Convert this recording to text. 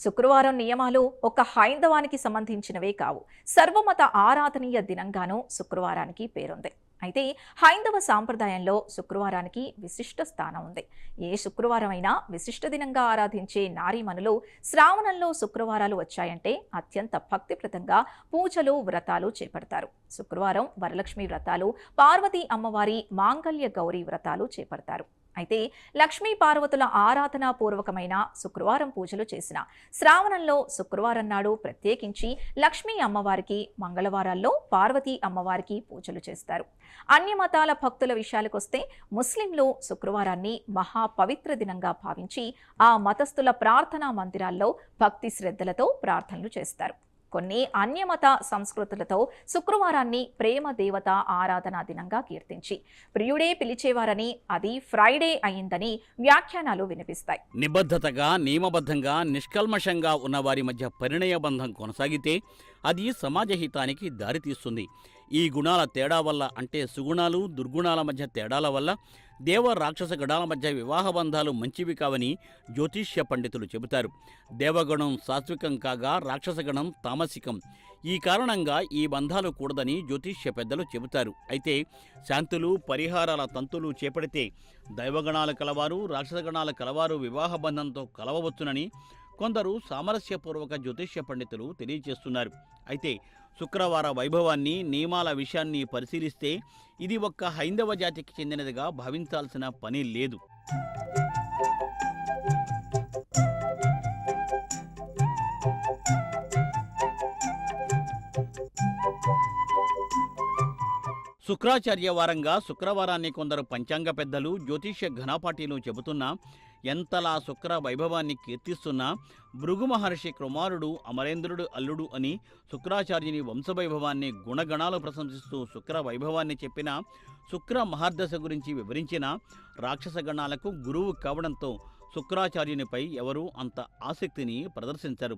శుక్రవారం నియమాలు ఒక హైందవానికి సంబంధించినవే కావు. సర్వమత ఆరాధనీయ దినంగానూ శుక్రవారానికి పేరుంది. అయితే హైందవ సాంప్రదాయంలో శుక్రవారానికి విశిష్ట స్థానం ఉంది. ఏ శుక్రవారం అయినా విశిష్ట దినంగా ఆరాధించే నారీమణులు శ్రావణంలో శుక్రవారాలు వచ్చాయంటే అత్యంత భక్తిప్రదంగా పూజలు, వ్రతాలు చేపడతారు. శుక్రవారం వరలక్ష్మి వ్రతాలు, పార్వతీ అమ్మవారి మాంగళ్య గౌరీ వ్రతాలు చేపడతారు. అయితే లక్ష్మీ పార్వతుల ఆరాధనా పూర్వకమైన శుక్రవారం పూజలు చేసిన శ్రావణంలో శుక్రవారం నాడు ప్రత్యేకించి లక్ష్మీ అమ్మవారికి, మంగళవారాల్లో పార్వతీ అమ్మవారికి పూజలు చేస్తారు. అన్య మతాల భక్తుల విషయాలకొస్తే ముస్లింలు శుక్రవారాన్ని మహా పవిత్ర దినంగా భావించి ఆ మతస్థుల ప్రార్థనా మందిరాల్లో భక్తి శ్రద్ధలతో ప్రార్థనలు చేస్తారు. కొన్ని అన్యమత సంస్కృతులతో శుక్రవారాన్ని ప్రేమ దేవత ఆరాధనా దినంగా కీర్తించి ప్రియుడే పిలిచేవారని, అది ఫ్రైడే అయిందని వ్యాఖ్యానాలు వినిపిస్తాయి. నిబద్ధతగా, నియమబద్ధంగా, నిష్కల్మషంగా ఉన్న వారి మధ్య పరిణయ బంధం కొనసాగితే అది సమాజహితానికి దారితీస్తుంది. ఈ గుణాల తేడా వల్ల, అంటే సుగుణాలు, దుర్గుణాల మధ్య తేడాల వల్ల దేవ రాక్షస గణాల మధ్య వివాహ బంధాలు మంచివి కావని జ్యోతిష్య పండితులు చెబుతారు. దేవగణం సాత్వికం కాగా రాక్షసగణం తామసికం. ఈ కారణంగా ఈ బంధాలు కూడదని జ్యోతిష్య పెద్దలు చెబుతారు. అయితే శాంతులు, పరిహారాల తంతులు చేపడితే దైవగణాలు కలవారు, రాక్షసగణాల కలవారు వివాహ బంధంతో కలవవచ్చునని కొందరు సామరస్యపూర్వక జ్యోతిష్య పండితులు తెలియజేస్తున్నారు. అయితే శుక్రవార వైభవాన్ని, నియమాల విషయాన్ని పరిశీలిస్తే ఇది ఒక్క హైందవ జాతికి చెందినదిగా భావించాల్సిన పని లేదు. శుక్రాచార్య వారంగా శుక్రవారాన్ని కొందరు పంచాంగ పెద్దలు, జ్యోతిష్య ఘనపాఠీలు చెబుతున్నా, ఎంతలా శుక్ర వైభవాన్ని కీర్తిస్తున్నా భృగు మహర్షి కుమారుడు అమరేంద్రుడు అల్లుడు అని శుక్రాచార్యుని వంశవైభవాన్ని, గుణగణాలు ప్రశంసిస్తూ శుక్ర వైభవాన్ని చెప్పిన, శుక్ర మహర్దశ గురించి వివరించిన రాక్షస గణాలకు గురువు కావడంతో శుక్రాచార్యునిపై ఎవరూ అంత ఆసక్తిని ప్రదర్శించరు.